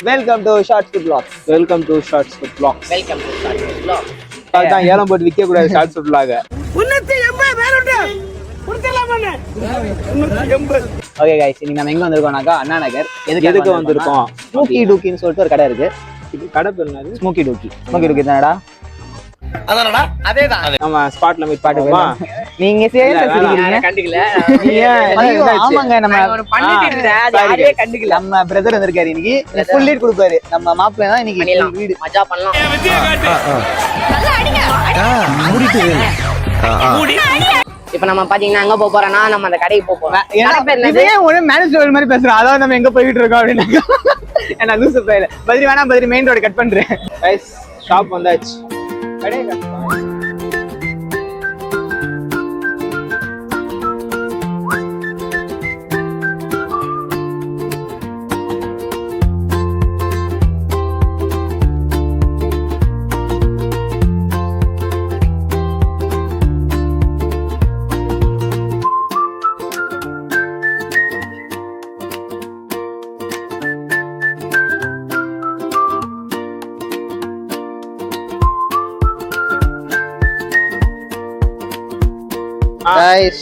Welcome to shorts food vlogs. Welcome to shorts food vlogs. Welcome to shorts food vlog. அதான் ஏலம் போட்டு விற்க கூடாது shorts food vlog. Okay guys, இன்னைக்கு நம்ம எங்க வந்திருக்கோம்னாக்கா அண்ணா நகர். எதுக்கு வந்திருக்கோம்? ஸ்மோக்கி டூக்கின்னு சொல்லிட்டு ஒரு கடை இருக்கு. இது கடை பேர் என்னது? ஸ்மோக்கி டூக்கி தானடா? அதானடா அதேதான். நம்ம ஸ்பாட்ல மீட் பண்ணுவோமா? நீங்க சேல்ஸ் வச்சிருக்கீங்க. கண்டுக்கல. ஐயோ, ஆமாங்க, நம்ம பண்ணிட்டு இருந்தேன். அது யாரே கண்டுக்கல. நம்ம பிரதர் வந்திருக்காரு இன்னைக்கு. ஃபுல் லீட் கொடுப்பாரு. நம்ம மாப்பிள்ளை தான் இன்னைக்கு வீடு மஜா பண்ணலாம். இப்ப நம்ம பாத்தீங்கன்னா எங்க போறோம்னா நம்ம அந்த கடைக்கு போறோம். மேனேஜர் மாதிரி பேசுறோம். அதாவது நம்ம எங்க போயிட்டு இருக்கோம் அப்படின்னா நான் லூசு போயில பதிரி வேணா பதிரி மெயின் ரோடு கட் பண்றேன். கைஸ் ஷாப் வந்தாச்சு. கடை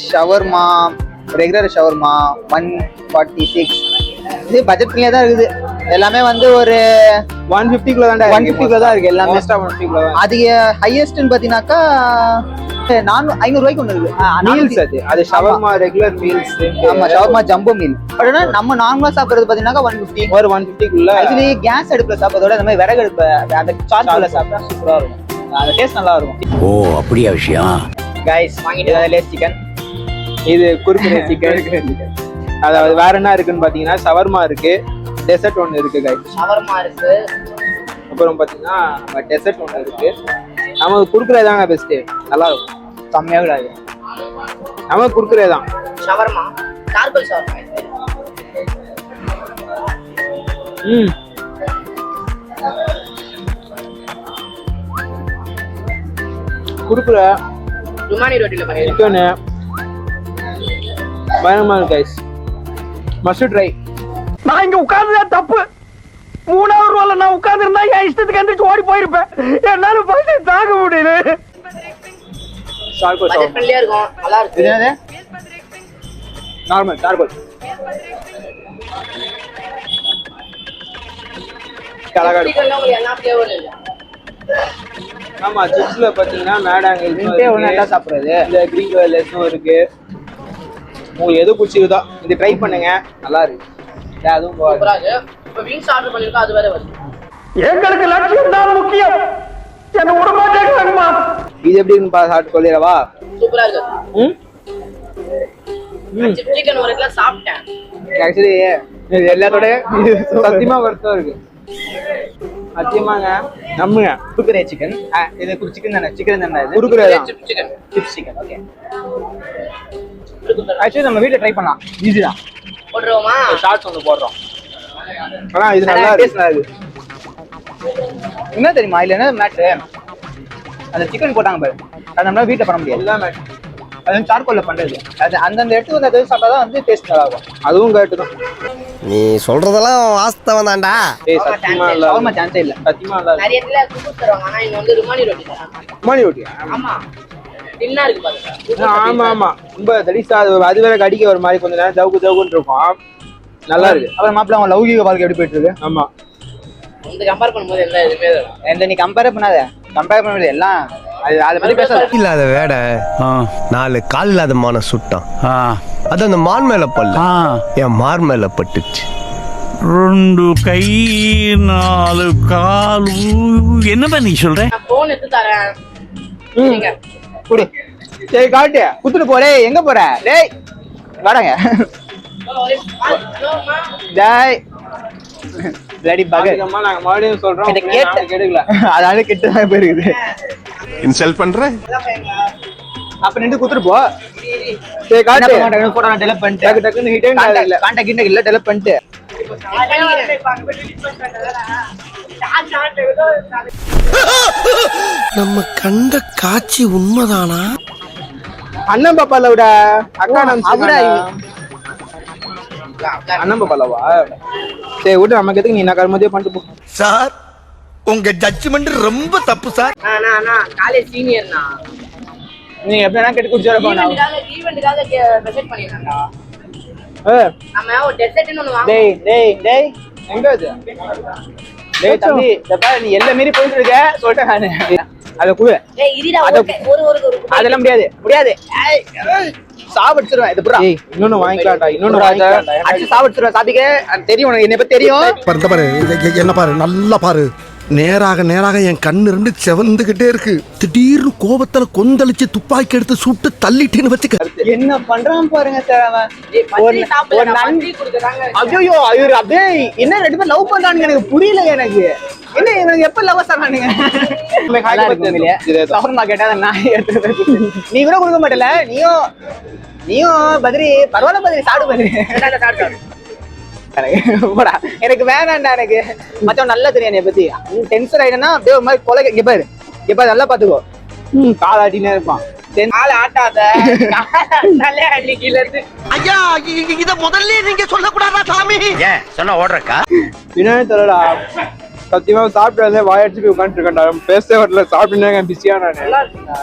ஷவர்மா, ரெகுலர் ஷவர்மா 146. இது பட்ஜெட்லயே தான் இருக்குது. எல்லாமே வந்து ஒரு 150 தான் 150 தான் இருக்கு எல்லாமே. 150 தான். அது ஹையஸ்ட்னு பாத்தீங்கன்னாக்கா 500 ரூபாய்க்கு ஒண்ணு இருக்கு. மீல்ஸ் அது ஷவர்மா ரெகுலர் மீல்ஸ். ஆமா, ஷவர்மா ஜம்போ மீல். பட் நம்ம நார்மலா சாப்பிடுறது பாத்தீங்கன்னா 150. ஒரு 150க்குள்ள. ஆக்சுவலி கேஸ் அடுப்புல சாப்பிடுறதோட இந்த மாதிரி விறகு அடுப்பு அந்த சார்ஜ்ல சாப்பிட்டா சூப்பரா இருக்கும். அந்த டேஸ்ட் நல்லா இருக்கும். ஓ, அப்படியா விஷயம்? கைஸ் வாங்கிட்டு லேஸ் சிக்கன். இது குர்குரே சிக்கன். அதாவது வேற என்ன இருக்குன்னு பாத்தீங்கன்னா ஷவர்மா இருக்கு, டெசர்ட் ஒன்னு இருக்கு கைஸ். ஷவர்மா இருக்கு. அப்புறம் பாத்தீங்கன்னா நம்ம டெசர்ட் ஒன்னு இருக்கு. நமக்கு குர்குரே தாங்க பெஸ்ட். நல்லா இருக்கும். கம்மியா கூடாது. நமக்கு குர்குரே தான். ஷவர்மா கார்பல் ஷவர்மா. குர்குரே ருமானி ரொட்டில பண்ணிருக்கேன். சிக்கன் பயங்கரமா இருக்கு கைஸ். Must try. நான் இங்க உட்கார்ந்ததே தப்பு. 3வது ரோல நான் உட்கார்ந்திருந்தா என் இஷ்டத்துக்கு எந்திரிச்சு ஓடி போயிருப்பேன். என்னால பசி தாங்க முடியல. சார்கோல் பட்ஜெட் ஃப்ரெண்ட்லியா இருக்கும். நல்லா இருக்கு. இது என்னது? Normal charcoal. கலகட. சிக்கன்ல உங்களுக்கு எல்லா ஃப்ளேவரும் இருக்கு. ஆமா, சிப்ஸ்ல பாத்தீங்கன்னா மேடாங்க இன்டே ஒண்ணு நல்லா சாப்பிடுறது. இந்த கிரீன் கலர்லஸும் இருக்கு. உங்களுக்கு எது பிடிச்சிருதோ இது ட்ரை பண்ணுங்க, நல்லா இருக்கு. அதுவும் சூப்பரா இருக்கு. இப்ப விங்ஸ் ஆர்டர் பண்ணிருக்கோம், அது வேற வருது. எங்களுக்கு லட்சியம் தான் முக்கியம். என்ன உடம்பாட்டேங்கம்மா. இது எப்படி இருக்குன்னு சாப்பிட்டு சொல்லிடவா? சூப்பரா இருக்கு. சிக்கன் ஒரு கிலோ சாப்பிட்டேன். ஆக்சுவலி இது எல்லாத்தோட சத்தியமா வருத்தம் இருக்கு. சத்தியமாங்க நம்புங்க. குர்குரே சிக்கன். இது சிக்கன் தானே? சிக்கன் தானே இது? குர்குரே தான். Chicken. Chips chicken. Okay. Actually நம்ம வீட்ல ட்ரை பண்ணலாம். ஈஸி தான். போடுறோமா? ஷார்ட்ஸ் ஒன்னு போடுறோம். ஆனா இது நல்லா இருக்கு. என்ன தெரியுமா இல்ல என்ன மேட்ரு? அந்த சிக்கன் போட்டாங்க பாரு, அது நம்மளால வீட்ல பண்ண முடியாது. எல்லாமே அது சார்கோல்ல பண்றது. அது அந்தந்த இடத்துக்கு வந்து அது சாப்பிட்டா தான் வந்து டேஸ்ட் நல்லா இருக்கும். அதுவும் கரெக்ட் தான். நீ சொல்றதெல்லாம் வாஸ்தவம் தான்டா. சத்தியமா இல்ல. ஷவர்மா சான்ஸே இல்ல. சத்தியமா இல்ல. நிறைய இடத்துல குக்கூஸ் தருவாங்க. ஆனா இங்க வந்து ருமானி ரொட்டி தராங்க. ருமானி ரொட்டி. ஆமா. டின்னா இருக்கு பாருங்க. ஆமா ஆமா, ரொம்ப தடிசா அது வேற கடிக்க ஒரு மாதிரி கொஞ்ச நேரம் ஜவுக்குன்னு இருக்கும். நல்லா இருக்கு. அப்புறம் மாப்பிள்ள அவங்க லௌகிக வாழ்க்கை எப்படி போயிட்டு இருக்கு? ஆமா, இந்த கம்பேர் பண்ணும்போது எல்லாம் எதுவுமே எந்த நீ கம்பேர் பண்ணாத. கம்பேர் பண்ண முடியாது எல்லாம். அதை பத்தி பேச இல்லாத வேட 4 கால் இல்லாத மான சுட்டான். அது அந்த மான் மேல பல்ல என் மார் மேல பட்டுச்சு. 2 கை 4 கால். என்னப்பா நீ சொல்ற? நான் போன் எடுத்து தரேன். நீங்க குடு. சரி காட்டு. குத்துட்டு போறே. எங்க போற? டேய் வாடங்க. டேய் பிளடி பகர். நாங்க மறுபடியும் சொல்றோம். கேட்கல. அதனால கெட்டு தான் போயிருக்குது. இன்சல்ட் பண்ற? அப்ப நின்று குத்துட்டு போ. சரி காட்டு. போட்டோ நான் டெலீட் பண்ணிட்டு டக்கு டக்குன்னு ஹிட் இல்ல. கான்டாக்ட் இல்ல டெலீட் பண்ணிட்டு. நம்ம கண்ட காட்சி உண்மைதானா? அண்ணன் பாப்பால விட அக்கா நம்ம அண்ணன் பல்லவா? சரி விட்டு நமக்கு எதுக்கு நீ என்ன கருமதியோ பண்ணிட்டு போ. சார் உங்க ஜட்ஜ்மெண்ட் ரொம்ப தப்பு சார். காலேஜ் சீனியர்னா நீங்க எப்படின்னா கெட்டு குடிச்சு வர போனா ஈவென்ட்காக ப்ரெசென்ட் பண்ணிருக்காங்கடா. ஏய் நம்ம ஒரு டெசர்ட்னு ஒன்னு வாங்க. டேய் எங்க இது? டேய் தம்பி இந்த பாரு நீ எல்லை மீறி போயிட்டு இருக்க சொல்லிட்டேன் நானு. அத குடு. டேய் இருடா ஒரு அதெல்லாம் முடியாது. ஏய் சாவடிச்சிருவேன். இது புறா. ஏய் இன்னொன்னு வாங்கிக்கலாம்டா. இன்னொன்னு வாங்கிக்கலாம். அடிச்சு சாவடிச்சிருவேன். சாதிக்க தெரியும் உனக்கு என்னை பத்தி தெரியும். பாரு என்ன பாரு நல்லா பாரு. நேராக என் கண்ணு ரெண்டு செவந்துகிட்டே இருக்கு. திடீர்னு கோபத்துல கொந்தளிச்சு துப்பாக்கி எடுத்து சுட்டு தள்ளிட்டேன்னு வச்சுக்க. என்ன பண்றான் பாருங்க சார் அவன். ஒரு நன்றி கொடுக்குறாங்க. ஐயோ ஐயோ அப்படியே என்ன ரெண்டு பேரும் லவ் பண்றானுங்க எனக்கு புரியல. எனக்கு என்ன இவனுக்கு எப்ப லவ் ஆனானுங்க? சவர்மா கேட்டா நான் எடுத்து நீ கூட கொடுக்க மாட்டல. நீயும் பதிரி பரவாயில்ல பதிரி சாடு பதிரி போடா. எனக்கு வேணாண்டா. எனக்கு மச்சான் நல்லா தெரியும் என்னை பத்தி. டென்ஷன் ஆயிடுனா அப்படியே ஒரு மாதிரி கொலை. இங்க பாரு நல்லா பாத்துக்கோ. காலாட்டினே இருப்பான். கால ஆட்டாத நல்ல அடி கீழ இருந்து. ஐயா இத முதல்ல நீங்க சொல்லக்கூடாதா சாமி? ஏன் சொன்னா ஓடுறக்கா? பின்னாடி தரடா. சத்தியமா சாப்பிட்டு வாயடிச்சு போய் உட்காந்துட்டு இருக்கேன்டா. பேசவே வரல. சாப்பிட்டு பிஸியா நான். நல்லா இருக்குடா.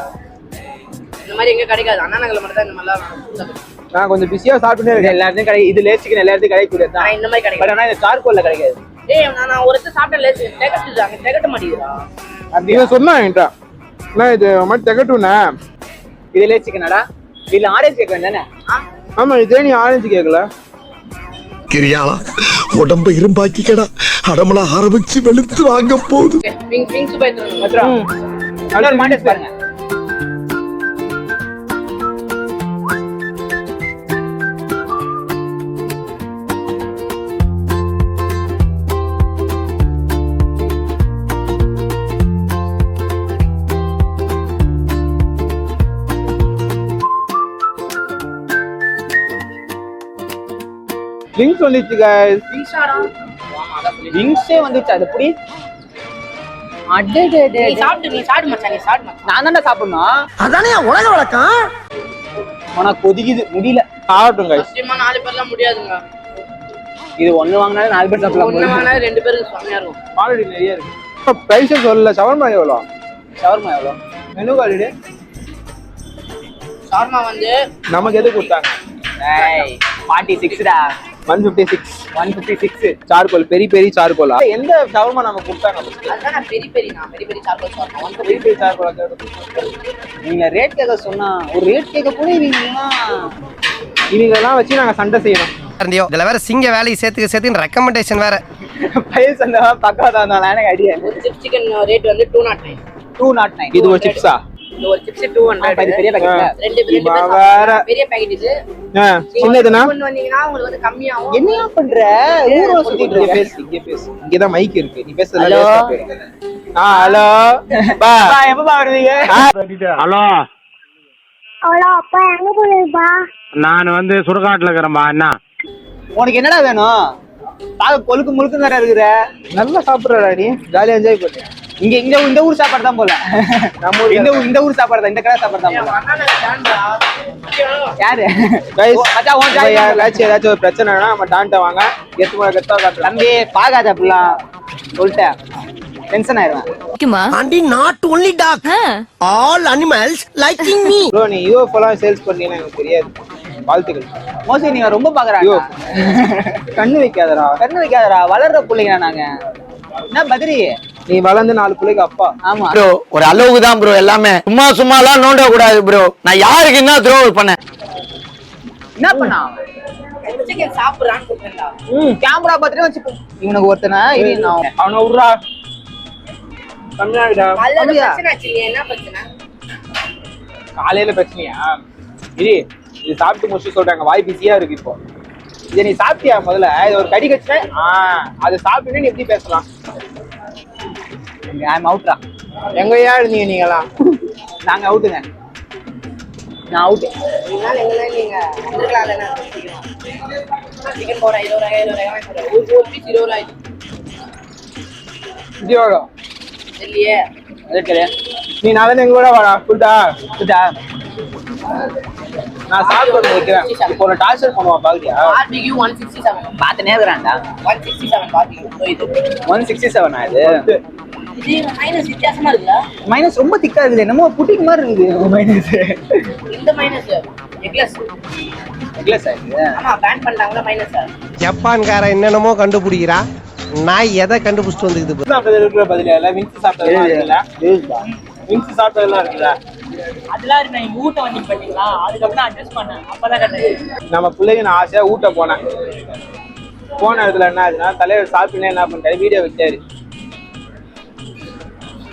இந்த மாதிரி எங்க கிடைக்காது. அண்ணா நகர்ல மட்டும் தான் இந்த மாதிரிலாம். நான் கொஞ்சம் பிஸியா சாப்பிட்டுட்டே இருக்கேன். எல்லாத்தையும் கிடைக்கும். இது லேசிக்கு எல்லாத்தையும் கிடைக்கூடாது. நான் இந்த மாதிரி கிடைக்கும். ஆனா இந்த சார்கோல்ல கிடைக்காது. டேய் நான் ஒருத்தர் சாப்பிட்ட லேஸ் திகட்ட மாட்டேங்குதுடா. இவன் சொன்னான் என்கிட்ட. நான் இது மாதிரி திகட்டுனே. இது லேசிக்கனடா. இதுல ஆரஞ்சு கேட்க தானே? ஆமா இதே நீ ஆரஞ்சு கேட்கல. கிரியாளா உடம்ப இரும்பாக்கிக்கடா. அடமலா ஆரம்பிச்சு வெளுத்து வாங்க போகுது. விங்ஸ் பைத்ரோன் மச்சான் அடுத்த மாண்டஸ் பாருங்க. விங்ஸ் வந்துச்சு गाइस. விங்ஸாடா. விங்ஸே வந்துச்சு. அது புடி. அடடே நீ சாப்பிடு மச்சான். நான் தான்டா சாப்பிடணும். அதானே உலக வழக்கம். ஆனா கொதிக்குது முடியல. ஆகட்டும் गाइस. சத்தியமா 4 பேர்லாம் முடியாதுங்க. இது ஒண்ணு வாங்கினாலும் 4 பேர் சாப்பிடலாம். ஒண்ணு வாங்கினா 2 பேருக்கு செமையா இருக்கும். ஆல்ரெடி நிறைய இருக்கு. பிரைஸ் சொல்லல. ஷவர்மா எவ்வளோ? ஷவர்மா எவ்வளோ? மெனு கார்டு ஷவர்மா வந்து நமக்கு எது கொடுத்தாங்க? 46டா. 156 சார்கோல். பெரிய சார்கோலா? எந்த ஷவர்மா நமக்கு கொடுத்தாங்க? அதான் பெரிய சாப்பிட ஷவர்மா. பெரிய சார்கோலா. நீங்க ரேட் கேட்க சொன்னா ஒரு ரேட் கேட்க கூட இவங்கெல்லாம் வச்சு நாங்க சண்டை செய்யணும். இதுல வேற சிங்க வேலையை சேர்த்து ரெக்கமெண்டேஷன் வேற. பையன் சண்டை பக்காவா இருந்தாலும் எனக்கு ஐடியா. ஒரு சிப்ஸ் சிக்கன் ரேட் வந்து 209. 209. இது ஒரு சிப்ஸா? இந்த ஒரு சிப்ஸ் 200. இது பெரிய பாக்கெட்ல. ரெண்டு வேற பெரிய பாக்கெட் இது. சின்னதுனா கொண்டு வந்தீங்கன்னா உங்களுக்கு வந்து கம்மியாகும். என்ன பண்ற? ஊரோட சுத்திட்டு இருக்க. இங்க பேசு. இங்க தான் மைக் இருக்கு. நீ பேசுறதுல ஹலோ. வேஸ்டா போயிடும். ஹலோ பா எப்ப வருவீங்க? ஹலோ ஹலோ அப்பா எங்க போயிருப்பா? நான் வந்து சுடுகாட்டுல இருக்கிறேன்பா. என்ன உனக்கு என்னடா வேணும்? பாக்க கொழுக்கு முழுக்கு வேற இருக்கிற. நல்லா சாப்பிடுறடா நீ. ஜாலியா என்ஜாய் பண்ணு. இந்த ஊர் சாப்பாடு தான் போல. நம்ம இந்த ஊர் சாப்பாடு தான். இந்த கடை சாப்பாடு தான் போல. யாரு? Guys, மச்சான் உன் ஜாலி ஏதாச்சும் ஒரு பிரச்சனைனா நம்ம டான்ட்ட வாங்க. கெத்தா காட்டுறோம். தம்பி பாகாத அப்படிலாம் சொல்லிட்டேன். டென்ஷன் ஆயிடுவேன். Aunty not only dog all animals liking me. Bro நீ யூஎஃப்ஓலாம் சேல்ஸ் பண்ணீங்கன்னா எனக்கு தெரியாது. வாழ்த்துக்கள். மோஸ்ட்லி நீங்க ரொம்ப பாக்குறாங்க. கண்ணு வைக்காதடா. வளர்ற பிள்ளைங்க நாங்க. என்ன பதிரி? நீ வளர்ந்து 4 பிள்ளைக்கு அப்பா. ஆமா ப்ரோ ஒரு அளவுக்கு தான் ப்ரோ. எல்லாமே சும்மாலாம் நோண்ட கூடாது ப்ரோ. நான் யாருக்கு என்ன துரோகம் பண்ணேன்? என்ன பண்ணா? சிக்கன் சாப்பிடுறான்னு கூப்பிட்டா. கேமரா பார்த்துட்டு வச்சு இவனுக்கு ஒருத்தனா அவனை விட்றா. கம்மியாகிடா. அல்லது பிரச்சனை ஆச்சு. என்ன பிரச்சனை? காலையில பிரச்சனையா? இது சாப்பிட்டு முடிச்சு சொல்றாங்க. வாய் பிஸியா இருக்கு இப்போ. இதை நீ சாப்பிட்டியா முதல்ல? இது ஒரு கடி கடிச்சேன். அதை சாப்பிட்டு நீ எப்படி பேசலாம்? ஐம் அவுட்ரா. எங்கயா இருந்தீங்க நீங்களாம்? நாங்க அவுட்டுங்க. நான் அவுட்டு. இதனால எங்கன்னா நீங்க வந்திருக்கலாம்ல. சிக்கன் போட 20 ஒரு பீஸ் 20 இது எவ்வளோ? இல்லையே. அது தெரியும். நீ நாளை எங்க கூட வாடா. ஃபுட்டா நான் சாப்பிட்டு வைக்கிறேன். இப்போ ஒரு டார்ச்சர் பண்ணுவான் பாக்குறியா? பார்பிக்யூ 167. பாத்துனே இருக்கிறான்டா. 167 பார்பிக்யூ. இது 167 இது. இது மைனஸ் வித்தியாசமா இருக்குல்ல? மைனஸ் ரொம்ப திக்கா இருக்குது. என்னமோ புட்டிங் மாதிரி இருக்குது மைனஸ். இந்த மைனஸ் எக்லஸ். எக்லஸ் ஆயிடுது. ஆமா பேன் பண்ணிட்டாங்களா மைனஸ். ஜப்பான்கார என்னென்னமோ கண்டுபிடிக்கிறா, நான் எதை கண்டுபிடிச்சிட்டு வந்துக்குது. சாப்பிட்டது இருக்கிற பதிலா இல்ல விங்ஸ் சாப்பிட்டது இருக்குல்ல? விங்ஸ் சாப்பிட்டதெல்லாம் இருக்குல்ல? அதெல்லாம் இருக்கு. நான் ஊட்ட வந்தீங்க பாத்தீங்களா, அதுக்கப்புறம் அட்ஜஸ்ட் பண்ணேன். அப்பதான் கரெக்ட். நம்ம பிள்ளைங்க நான் ஆசையா ஊட்ட போனேன். போன இடத்துல என்ன ஆச்சுன்னா தலைவர் சாப்பிட்டுனே என்ன பண்ணிட்டாரு, வீடியோ விட்டாரு.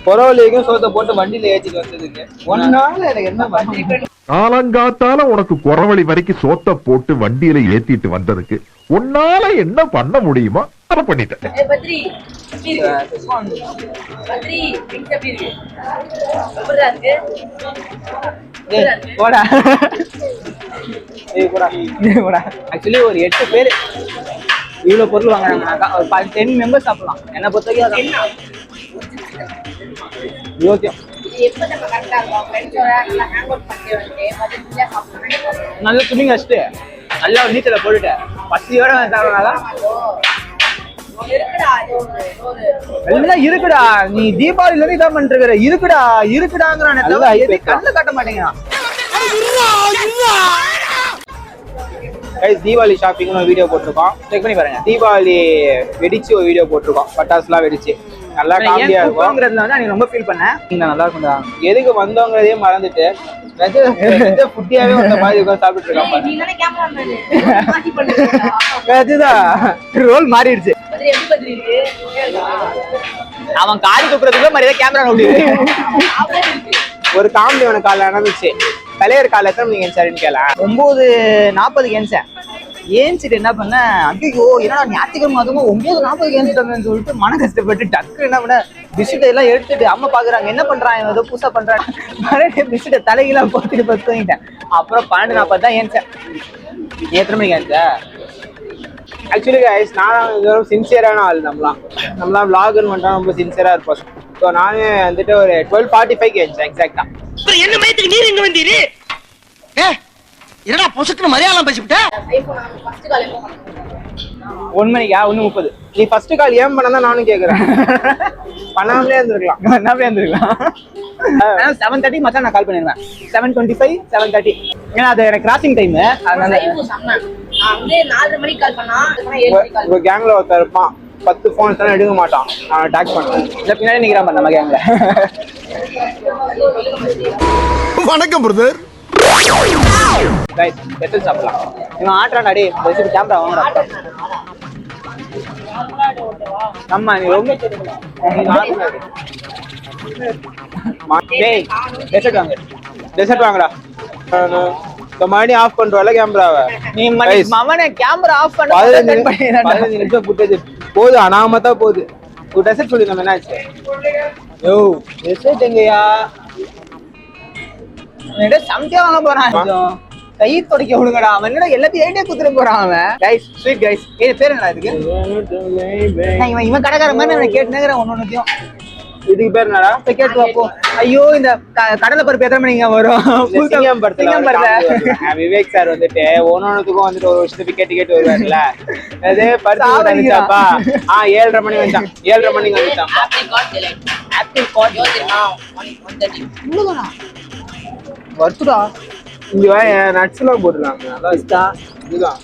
பொறவலிக்கும் சோத்தை போட்டு வண்டியில ஏற்றிட்டு வந்ததுக்கு ஒன்னால எனக்கு என்ன வண்டி காலங்காத்தால உனக்கு குறவழி வரைக்கும் சோத்த போட்டு வண்டியில ஏத்திட்டு வந்ததுக்கு உன்னால என்ன பண்ண முடியுமோ அதை பண்ணிட்டேன். பத்ரி பத்ரி பிங்க் எப்படி இருக்கு? எப்படிடா இருக்கு? போடா போடா. ஆக்சுவலி ஒரு 8 பேர் இவ்வளவு பொருள் வாங்குறாங்கனாக்கா ஒரு 10 மெம்பர்ஸ் சாப்பிடலாம். என்ன பொறுத்த வரைக்கும் யோசியம். எப்ப நம்ம கரெக்டா இருக்கும் ஃப்ரெண்ட்ஸோட நல்லா ஹேங் அவுட் பண்ணி வந்து பத்திரிக்கையா சாப்பிடணும். நல்ல துணி கழிச்சுட்டு நல்லா ஒரு நீச்சல போட்டுட்டு பசியோட சாப்பிடறாங்க. இருக்குடா எல்லாம் இருக்குடா. நீ தீபாவளில இருந்து இதான் பண்ணிட்டு இருக்கிற. இருக்குடாங்கிறானே தவிர எது கண்ணு காட்ட மாட்டேங்கிறான். தீபாவளி ஷாப்பிங்னு ஒரு வீடியோ போட்டிருக்கோம், செக் பண்ணி பாருங்க. தீபாவளி வெடிச்சு ஒரு வீடியோ போட்டிருக்கோம், பட்டாசுலாம் வெடிச்சு நல்லா காமெடியா இருக்கும்ங்கிறதுல வந்து நீ ரொம்ப ஃபீல் பண்ணேன். நீங்க நல்லா இருக்கும்டா. எதுக்கு வந்தவங்கிறதே மறந்துட்டு புட்டியாவே வந்த மாதிரி சாப்பிட்டு இருக்காங்க. நீ தானே கேமராமேன் மாத்தி பண்ணுடா. அதுதான் ரோல் மாறிடுச்சு. பத்ரி எப்படி பத்ரி இருக்கு? அவன் காரி துப்புறதுக்குள்ள மாதிரியே கேமரா நோடிடுது. ஒரு காமெடி அவனுக்கு காலைல நடந்துச்சு. தலைவர் காலை எத்தனை மணிக்கு ஏன்சாருன்னு கேள. 9:40 ஏன்ச்சேன். ஏன்ச்சிட்டு என்ன பண்ண, ஐயோ என்னடா ஞாயிற்றுக்கிழமை அதுவும் 9:40 ஏன்ச்சிட்டோம்னு சொல்லிட்டு மன கஷ்டப்பட்டு டக்கு என்ன பண்ண பிஸ்கெட் எல்லாம் எடுத்துட்டு அம்மா பாக்குறாங்க என்ன பண்றான் ஏதோ புதுசா பண்றான். மறுபடியும் பிஸ்கெட்டை தலையெல்லாம் போட்டுட்டு பத்து தூங்கிட்டேன். அப்புறம் 12:40 தான் ஏன்ச்சேன். நீ எத்தனை மணிக்கு ஏன்ச்ச? ஆக்சுவலி கைஸ் நான் சின்சியரான ஆள். நம்மளாம் விளாக்னு பண்றோம், ரொம்ப சின்சியரா இருப்போம். ஸோ நானே வந்துட்டு ஒரு 12:45 ஏன்ச்சேன் எக்ஸாக்டா. என்ன மயத்துக்கு நீர் இங்க வந்தீரு? என்னடா பொசுக்குன்னு மரியாதை பேசிவிட்ட? ஐபோன் ஃபர்ஸ்ட் கால் எப்போ பண்ணீங்க? 1 மணிக்கா 1:30. நீ ஃபர்ஸ்ட் கால் ஏன் பண்ணதான் நானும் கேக்குறேன். பண்ணாமலே இருந்திருக்கலாம். 7:30 மச்சான் நான் கால் பண்ணிருவேன். 7:25 7:30 ஏன்னா அது எனக்கு கிராசிங் டைம். அதனால அங்கே 4 மணிக்கு கால் பண்ணா 7 மணிக்கு கால். உங்க கேங்ல ஒருத்தர் இருப்பான், 10 போன்ஸ் எல்லாம் எடுக்க மாட்டான். நான் அட்டாக் பண்ணுவேன். இல்ல பின்னாடி நிக்கிறான் நம்ம கேங்ல. வணக்கம் பிரதர். கைஸ் எத்தனை சாப்பிடலாம்? இவன் ஆட்றான் டேய். பஸ்ஸுக்கு கேமரா வாங்குறா. அம்மா நீ ரொம்ப டேய் டெசர்ட் வாங்கடா. மணி ஆஃப் பண்றோம்ல கேமராவை. நீ மவனே கேமரா ஆஃப் பண்ண 15 நிமிஷம் புட்டேஜ் போகுது, அனாமத்தா போகுது. ஒரு டெசர்ட் சொல்லி நம்ம என்னாச்சு? யோ டெசர்ட் எங்கயா? சமைக்க வாங்க போறான். கை துடைக்க விடுங்கடா. அவன் என்னடா எல்லாத்தையும் ஐடியா குத்துற போறான் அவன். Guys sweet guys. பேர் என்னடா இதுக்கு? இவன் கடைக்கார மாதிரி நான் கேட்டுனேங்கிறேன் ஒன்னொன்னுத்தையும். இதுக்கு பேர் என்னடா? கேட்டு வாப்போம். ஐயோ இந்த கடலை பருப்பு எத்தனை மணிங்க வரும்? சிங்கம் படத்துல விவேக் சார் வந்துட்டு ஒன்னொன்னுக்கும் வந்துட்டு ஒரு வருஷத்துக்கு கேட்டு வருவாருல்ல. அதே பருப்பு வந்துச்சாப்பா. 7:30 மணி வந்துச்சான். 7:30 மணிக்கு வந்துச்சான். ஆப்பிள் கார்ட் யோசினா 130. இவ்வளவுதானா? வருத்துடா. இங்க நட்ஸ் எல்லாம் போட்டுருக்காங்க. நல்லா இருக்கா? இதுதான்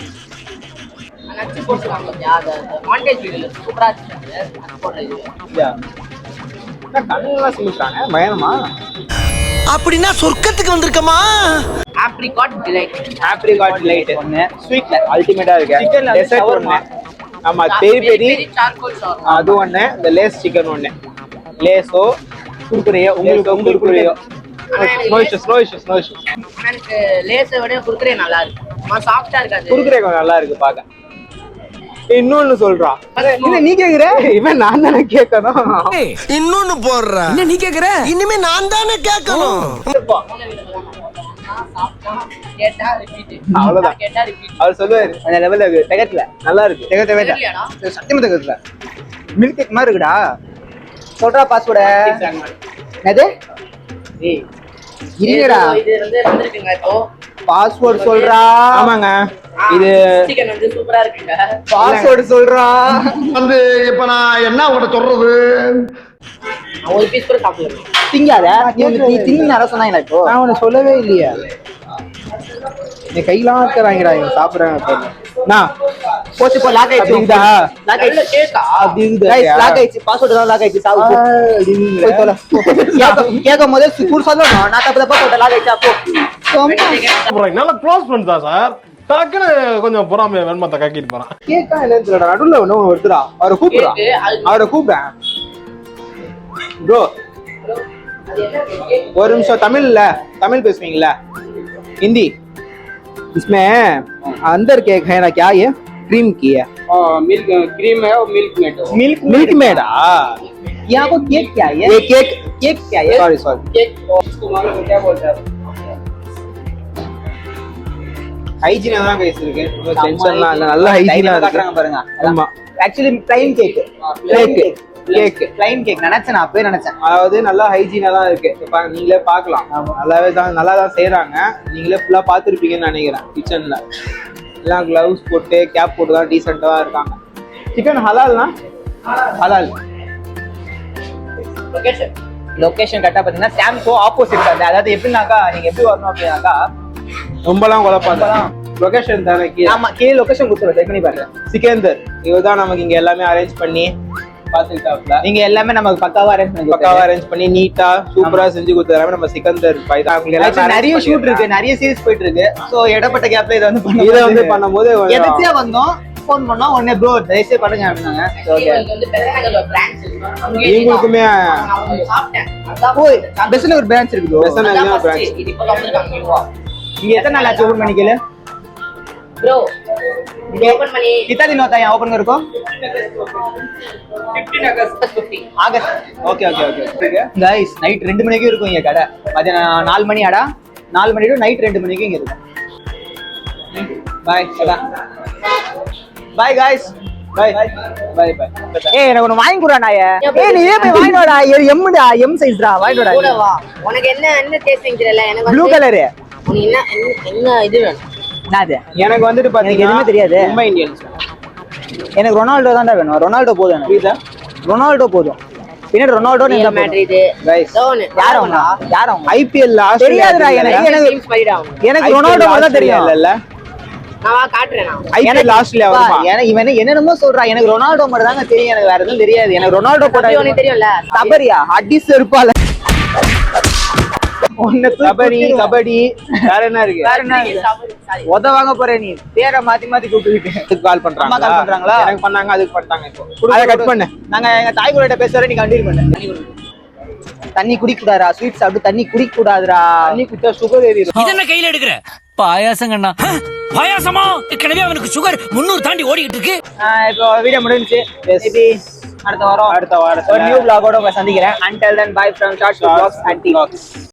நட்ஸ் போட்டுருக்காங்க. அது மாண்டேஜ் வீடியோல சூப்பரா இருந்துச்சு. அது போடுறது கண்ணெல்லாம் சொல்லிட்டாங்க. பயணமா அப்படின்னா சொர்க்கத்துக்கு வந்திருக்கமா? Apricot delight. ஆப்ரிகாட் லைட் ஒண்ணு ஸ்வீட்ல அல்டிமேட்டா இருக்கு. சிக்கன்ல டெசர்ட் ஒண்ணு. ஆமா பெரி சார்கோல் ஷவர். அது ஒண்ணு. இந்த லேஸ் சிக்கன் ஒண்ணு. லேஸோ குர்குரேயோ உங்களுக்கு குர்குரேயோ. No issues. எனக்கு லேஸை விட குர்குரே நல்லா இருக்கு. சாஃப்டா இருக்காது. குர்குரே கொஞ்சம் நல்லா இருக்கு பாக்க. இன்னொன்னு சொல்றான். நீ கேக்குற? இவன் நான் தானே கேட்கணும். இன்னொன்னு போடுற. என்ன நீ கேக்குற? இனிமே நான் தானே கேட்கணும். கேட்டா ரிப்பீட். அவ்வளவுதான். கேட்டா ரிப்பீட். அவர் சொல்லுவாரு அந்த லெவல்ல இருக்கு. தகத்துல நல்லா இருக்கு. தகத்த சத்தியமா தகத்துல மில்க் கேக் மாதிரி இருக்குடா. சொல்றா பாஸ்வேர்டு. என்னது? ஏய் இல்லடா. இது வந்து வந்திருக்குங்க இப்போ. பாஸ்வேர்ட் சொல்றா. ஆமாங்க இது சிக்கன் வந்து சூப்பரா இருக்குங்க. பாஸ்வேர்ட் சொல்றா. வந்து இப்ப நான் என்ன உங்கள்ட்ட சொல்றது? நான் ஒரு பீஸ் கூட சாப்பிடல. திங்காத. நீ தின்னு யாரோ சொன்னாங்களா இப்போ? நான் உனக்கு சொல்லவே இல்லையா? நீ கையெல்லாம் இருக்கிறாங்கடா இவங்க சாப்பிடுறாங்க. நான் போச்சு போ. லாக் ஆயிடுச்சு. அப்படிதா லாக் நல்ல ஆயிடுச்சு. கேக்கா? அப்படி Guys, லாக் ஆயிடுச்சு. பாஸ்வேர்ட் தான் லாக் ஆயிடுச்சு. சாவு போ. போய் தொலை. கேட்கும் போதே சூர் சொல்லணும். நான் தப்பா போட்ட லாக் ஆயிடுச்சா போ. நல்லா க்ளோஸ் பண்ணிட்டா சார். டக்குன்னு கொஞ்சம் பொறாம வெண்மத்தை கக்கிட்டு போறான். கேக்கா என்னன்னு தெரியல. நடுவுல ஒண்ணு வருதுடா. அவரை கூப்பிடுறா. அவரை கூப்பிடுறேன். ப்ரோ அது என்ன கேக்? ஒரு நிமிஷம். தமிழ் பேசுவீங்களா? हिंदी इसमें अंदर केक है ना? क्या ये क्रीम की है? मिल्क क्रीम है और मिल्क मेड मिल्क मेड यहाँ को केक क्या है? ये केक क्या है? सॉरी केक इसको मालूम क्या बोलते हैं? ஹைஜீனா தான் கைஸ் இருக்கு. டென்ஷன்லாம் இல்ல. நல்ல ஹைஜீனா காட்டுறாங்க பாருங்க. ஆமா actually plain cake. Cake plain cake நினைச்சேன். நான் அப்பவே நினைச்சேன். அதாவது நல்லா ஹைஜீனா தான் இருக்கு. இப்ப நீங்களே பார்க்கலாம். நல்லா தான் செய்றாங்க. நீங்களே ஃபுல்லா பார்த்துருப்பீங்கன்னு நினைக்கிறேன். கிச்சன்ல எல்லாம் கிளவுஸ் போட்டு கேப் போட்டு தான் டீசெண்டா தான் இருக்காங்க. சிக்கன் ஹலால்னா? ஹலால். லொகேஷன் லொகேஷன் கரெக்டா பாத்தீங்கன்னா சாம்கோ ஆப்போசிட். அதாவது எப்படின்னாக்கா நீங்க எப்படி வரணும் அப்படின்னாக்கா ரொம்பலாம் குழப்பாங்க. லொகேஷன் தானே கீழே. ஆமா கீழே லொகேஷன் கொடுத்துருவேன். செக் பண்ணி பாருங்க. சிக்கந்தர் இவர் தான் நமக்கு இங்க எல்லாமே அரேஞ்ச் பண்ணி பாத்துக்கிட்டாப்ல. நீங்க எல்லாமே நமக்கு பக்காவா அரேஞ்ச் பண்ணி நீட்டா சூப்பரா செஞ்சு கொடுத்தாரு நம்ம சிக்கந்தர் பாய் தான். நிறைய ஷூட் இருக்கு, நிறைய சீரிஸ் போயிட்டு இருக்கு. சோ இடப்பட்ட கேப்ல இதை வந்து பண்ணும்போது எதிர்த்தியா வந்தோம். ஃபோன் பண்ணா உடனே ப்ரோ தயவுசெய்து பண்ணுங்க அப்படின்னாங்க. ஓகே வந்து பெசனகல்ல பிரான்ச் இருக்கு. நீங்களுக்குமே சாப்பிட்டேன். போய் பெஸ்ட்ல ஒரு பிரான்ச் இருக்கு. பெசனகல்ல பிரான்ச். இது இப்போ வந்திருக்காங்க நியூவா. இங்க எத்தனை நாள் ஆச்சு ஓபன் பண்ணிக்கல? ப்ரோ இது ஓபன் பண்ணி कितना दिन होता है यहाँ ओपन करो? 15 August 15 August. Okay guys night 2 மணிக்கு இருக்கும் இங்க கடை. மதியம் 4 மணி ஆடா. 4 மணி டு நைட் 2 மணிக்கு இங்க இருக்கும். By by guys. பை ஏய் எனக்கு ஒன்னு வாங்கி குடுடா நாயே. ஏய் நீ போய் வாங்கிட்டு வாடா. எம்டா எம் சைஸ்டா வாங்கிட்டு வாடா. கூட வா. உனக்கு என்ன டேஸ்டிங் தெரியல. எனக்கு ப்ளூ கலர். உனக்கு என்ன இது வேணும்? என்னது? எனக்கு வந்துட்டு பாத்தீங்கன்னா எதுவுமே தெரியாது. மும்பை இந்தியன்ஸ். எனக்கு ரொனால்டோ தான்டா வேணும். ரொனால்டோ போதும் எனக்கு. ரொனால்டோ போதும். பின்னாடி ரொனால்டோ நீங்க மேட்ரிட் गाइस யாரும் ஐபிஎல் லாஸ்ட் தெரியாதுடா எனக்கு ரொனால்டோ மட்டும் தான் தெரியும். இல்ல நான் காட்டுறேன். நான் ஐபிஎல் லாஸ்ட்ல வருமா? இவன் என்னென்னமோ சொல்றா. எனக்கு ரொனால்டோ மட்டும் தாங்க தெரியும். எனக்கு வேற எதுவும் தெரியாது. எனக்கு ரொனால்டோ போட்டா உனக்கு தெரியும்ல. கபடியா அடிஸ் இருப்பால. கபடி வேற என்ன இருக்கு? உத வாங்க போற நீ பேரை மாத்தி கூப்பிட்டு கால் பண்றாங்களா? எனக்கு பண்ணாங்க, அதுக்கு பண்ணிட்டாங்க. இப்போ அத கட் பண்ணு. நாங்க எங்க தாய் கூட பேசுற நீ கண்டினியூ பண்ணு. தண்ணி குடிக்க கூடாதா? ஸ்வீட் சாப்பிட்டு தண்ணி குடிக்க கூடாதுடா. தண்ணி குடிச்சா சுகர் ஏறிடும். இதென்ன கையில எடுக்கிற பாயாசம் கண்ணா? பாயாசமா? ஏற்கனவே அவனுக்கு சுகர் 300 தாண்டி ஓடிக்கிட்டு இருக்கு. இப்போ வீடியோ முடிஞ்சுச்சு. அடுத்த வாரம் அடுத்த வாரம் ஒரு நியூ vlog ஓட உங்களை சந்திக்கிறேன். Until then bye from Short Vlogs and Vlogs.